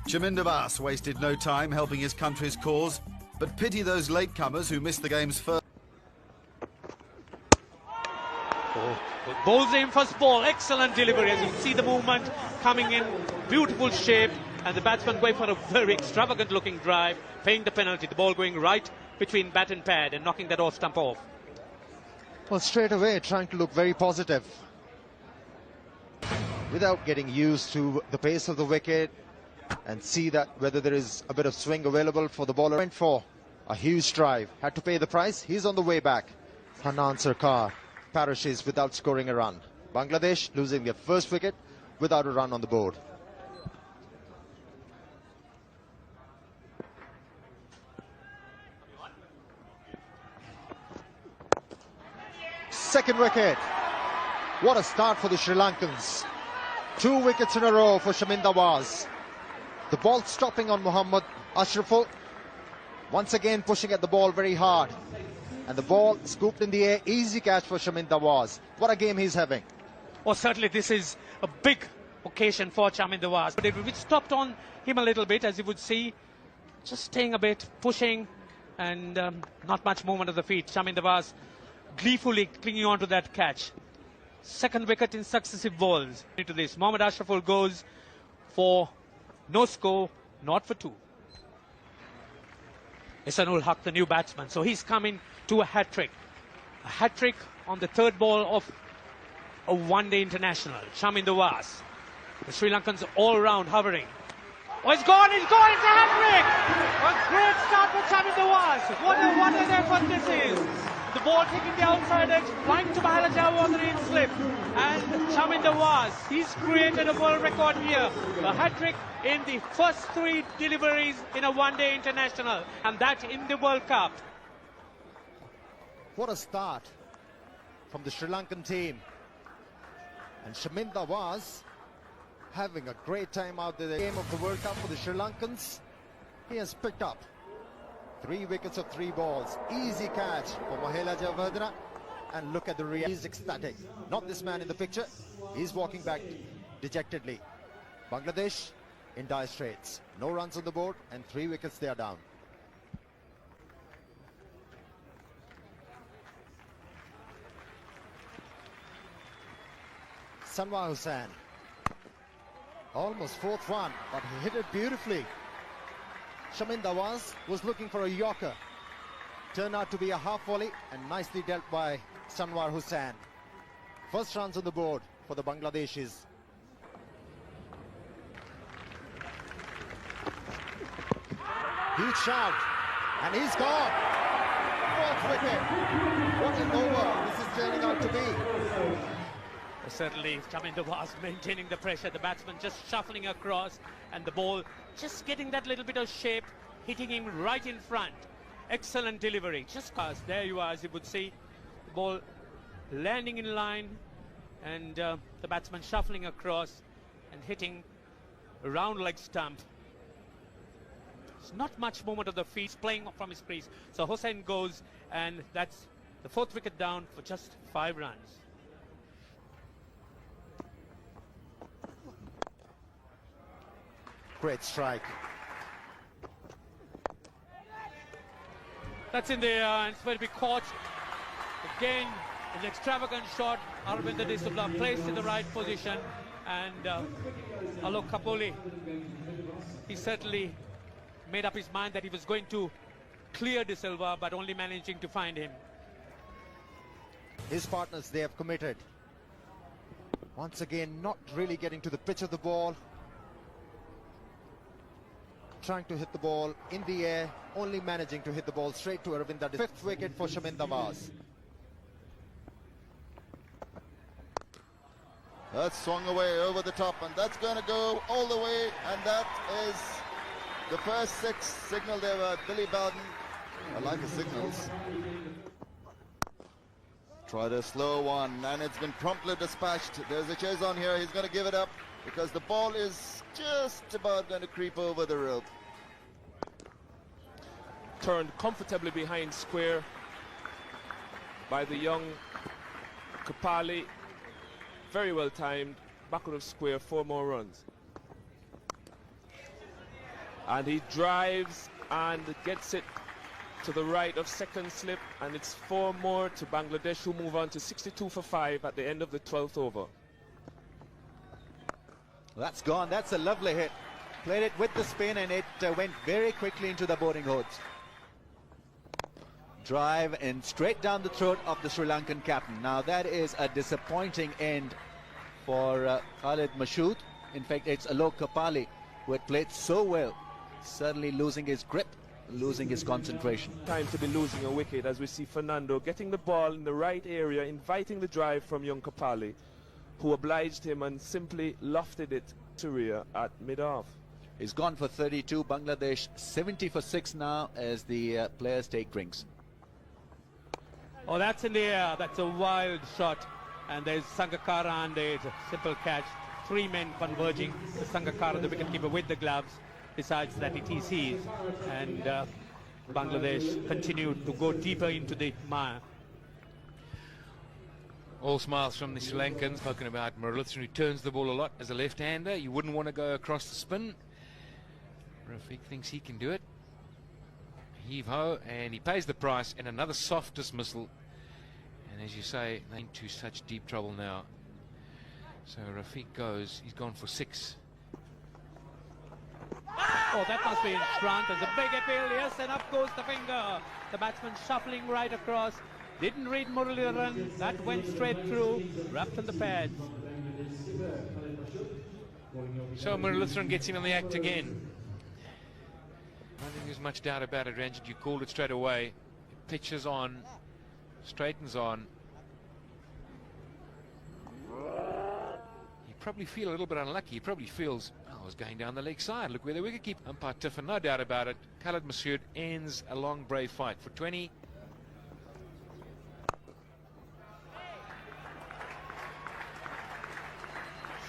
Chaminda Vaas wasted no time helping his country's cause, but pity those latecomers who missed the game's first. Bowls in first ball, excellent delivery. As you see the movement coming in, beautiful shape, and the batsman going for a very extravagant looking drive, paying the penalty. The ball going right between bat and pad and knocking that off stump off. Well, straight away trying to look very positive without getting used to the pace of the wicket and see that whether there is a bit of swing available for the bowler. Went for a huge drive, had to pay the price. He's on the way back. Hanan Sarkar perishes without scoring a run. Bangladesh losing their first wicket without a run on the board. Second wicket. What a start for the Sri Lankans. 2 wickets in a row for Chaminda Vaas. The ball stopping on Mohammad Ashraful. Once again pushing at the ball very hard. And the ball scooped in the air. Easy catch for Chaminda Vaas. What a game he's having. Well, certainly this is a big occasion for Chaminda Vaas. But it stopped on him a little bit, as you would see. Just staying a bit, pushing, and not much movement of the feet. Chaminda Vaas gleefully clinging on to that catch. Second wicket in successive balls. Into this, Mohammad Ashraful goes for no score, not for 2. Ihsanul Haq, the new batsman. So he's coming to a hat-trick. A hat-trick on the third ball of a one-day international. Chaminda Vaas. The Sri Lankans all round hovering. Oh, it's gone, it's a hat-trick! A great start for Chaminda Vaas. What an effort this is. The ball taking the outside edge, flying to Mahela Jawandari in slip. And Chaminda Vaas, he's created a world record here. A hat-trick in the first 3 deliveries in a one-day international. And that in the World Cup. What a start from the Sri Lankan team. And Chaminda Vaas having a great time out there. The game of the World Cup for the Sri Lankans. He has picked up 3 wickets of 3 balls. Easy catch for Mahela Jawandari. And look at the reaction. He's ecstatic. Not this man in the picture. He's walking back dejectedly. Bangladesh in dire straits. No runs on the board and 3 wickets they are down. Sanwar Hussain. Almost 4th one, but he hit it beautifully. Chaminda Vaas was looking for a Yorker. Turned out to be a half volley and nicely dealt by Sanwar Hussain. First runs on the board for the Bangladeshis. Huge shout, and he's gone. 4th wicket. What an over this is turning out to be. Certainly, Chaminda Vaas maintaining the pressure. The batsman just shuffling across, and the ball just getting that little bit of shape, hitting him right in front. Excellent delivery. Just pass. There you are, as you would see. The ball landing in line, and the batsman shuffling across and hitting a round leg stump. There's not much movement of the feet, playing from his crease. So Hussain goes, and that's the 4th wicket down for just 5 runs. Great strike. That's in the air, and it's going to be caught. Again, an extravagant shot. Aravinda De Silva placed in the right position, and Alok Kapoli, he certainly made up his mind that he was going to clear De Silva, but only managing to find him. His partners, they have committed. Once again, not really getting to the pitch of the ball. Trying to hit the ball in the air, only managing to hit the ball straight to Aravinda. 5th wicket for Chaminda Vaas. That's swung away over the top, and that's going to go all the way, and that is the first 6 signal there by Billy Bowden. I like the signals. Tried a slow one, and it's been promptly dispatched. There's a chase on here. He's going to give it up because the ball is just about going to creep over the rope. Turned comfortably behind square by the young Kapali. Very well timed. Back of square, 4 more runs. And he drives and gets it to the right of second slip, and it's 4 more to Bangladesh, who move on to 62 for 5 at the end of the 12th over. That's gone. That's a lovely hit. Played it with the spin, and it went very quickly into the boarding hoods. Drive and straight down the throat of the Sri Lankan captain. Now that is a disappointing end for Khalid Mashood. In fact, it's Alok Kapali, who had played so well, suddenly losing his grip, losing his concentration. Time to be losing a wicket, as we see Fernando getting the ball in the right area, inviting the drive from young Kapali, who obliged him and simply lofted it to rear at mid-off. He's gone for 32. Bangladesh 70 for 6 now as the players take drinks. Oh, that's in the air. That's a wild shot. And there's Sangakkara, and it's a simple catch. 3 men converging. The Sangakkara, the wicketkeeper, with the gloves. Besides that, it is his. And Bangladesh continued to go deeper into the mire. All smiles from the Sri Lankans. Spoken about Muralitharan, who turns the ball a lot as a left-hander. You wouldn't want to go across the spin. Rafiq thinks he can do it. Heave-ho, and he pays the price, and another soft dismissal. And as you say, they're into such deep trouble now. So Rafiq goes, he's gone for 6. Oh, that must be in front. There's a big appeal, yes, and up goes the finger. The batsman shuffling right across. Didn't read Muralitharan. That went straight through, wrapped in the pads. So Muralitharan gets in on the act again. I don't think there's much doubt about it, Ranjit. You called it straight away. It pitches on, straightens on. You probably feel a little bit unlucky. He probably feels, oh, I was going down the leg side. Look where the wicket keeper. Umpire Tiffin, no doubt about it. Khalid Mashood ends a long, brave fight for 20.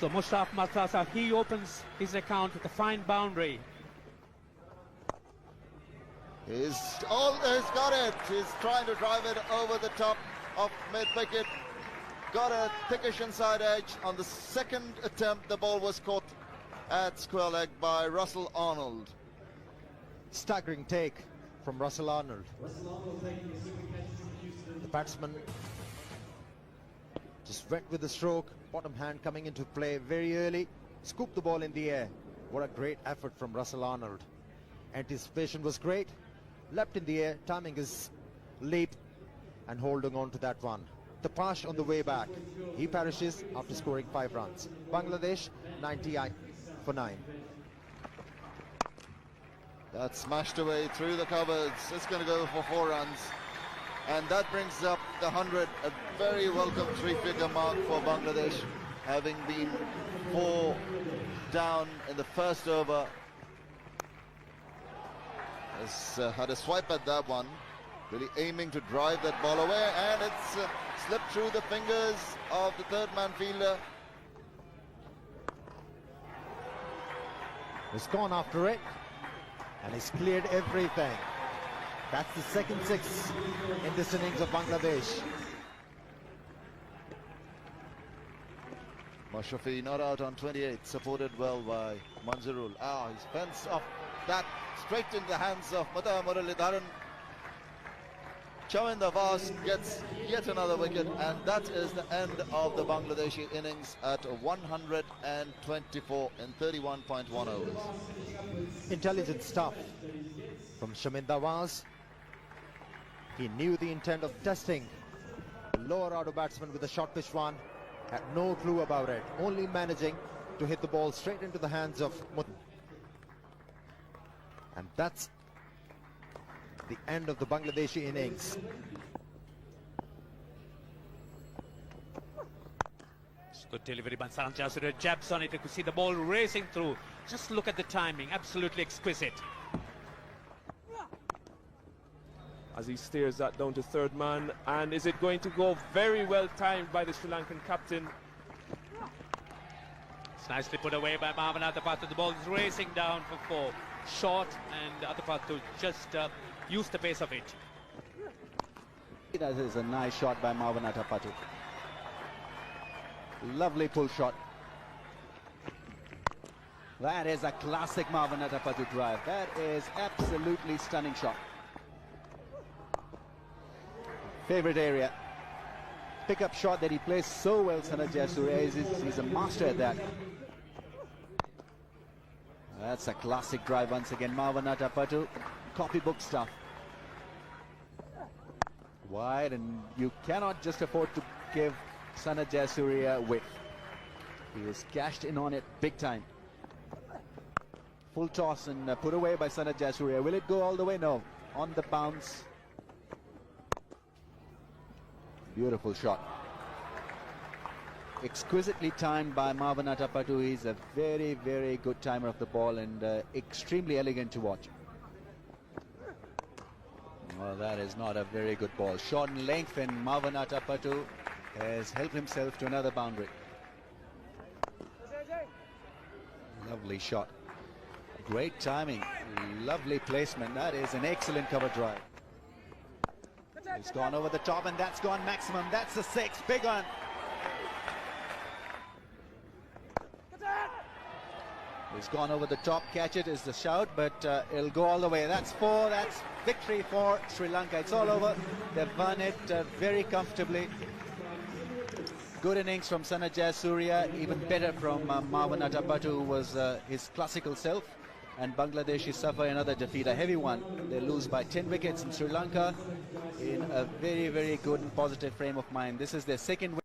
So Mushraf Matrasa, he opens his account with a fine boundary. He's got it. He's trying to drive it over the top of mid-wicket. Got a thickish inside edge. On the second attempt, the ball was caught at square leg by Russell Arnold. Staggering take from Russell Arnold. The batsman just went with the stroke. Bottom hand coming into play very early. Scooped the ball in the air. What a great effort from Russell Arnold. Anticipation was great. Leapt in the air, timing his leap and holding on to that one. The Pash on the way back. He perishes after scoring 5 runs. Bangladesh 90 for 9. That's smashed away through the covers. It's going to go for 4 runs. And that brings up the 100, a very welcome 3-figure mark for Bangladesh, having been 4 down in the first over. Has had a swipe at that one, really aiming to drive that ball away, and it's slipped through the fingers of the third man fielder. He's gone after it, and he's cleared everything. That's the second 6 in this innings of Bangladesh. Mashrafi not out on 28, supported well by Manzarul. He's fenced off that straight in the hands of Muralitharan. Chaminda Vas gets yet another wicket, and that is the end of the Bangladeshi innings at 124 in 31.1 overs. Intelligent stuff from Chaminda Vas. He knew the intent of testing the lower order batsman with a short pitch one. Had no clue about it, only managing to hit the ball straight into the hands of Mut. And that's the end of the Bangladeshi innings. Good delivery by Saran Jasura, jabs on it. You could see the ball racing through. Just look at the timing, absolutely exquisite. As he steers that down to third man, and is it going to go? Very well timed by the Sri Lankan captain. It's nicely put away by Marvin Athapattu. The ball is racing down for 4. Short, and Athapattu just used the pace of it. That is a nice shot by Marvin Athapattu. Lovely pull shot. That is a classic Mavanatapatu drive. That is absolutely stunning shot. Favorite area. Pickup shot that he plays so well, Sanat Jayasuriya. He's a master at that. That's a classic drive once again. Mavanatapatu, copybook stuff. Wide, and you cannot just afford to give Sanat Jayasuriya width. He is cashed in on it big time. Full toss and put away by Sanat Jayasuriya. Will it go all the way? No. On the bounce. Beautiful shot. Exquisitely timed by Mavanatapatu. He's a very, very good timer of the ball and extremely elegant to watch. Well, that is not a very good ball. Short in length, and Mavanatapatu has helped himself to another boundary. Lovely shot. Great timing. Lovely placement. That is an excellent cover drive. It's gone over the top, and that's gone maximum. That's a 6. Big one. It's gone over the top. Catch it is the shout, but it'll go all the way. That's 4. That's victory for Sri Lanka. It's all over. They've won it very comfortably. Good innings from Sanat Jayasuriya. Even better from Mavanatapatu, who was his classical self. And Bangladesh suffer another defeat, a heavy one. They lose by 10 wickets in Sri Lanka in a very, very good and positive frame of mind. This is their second win.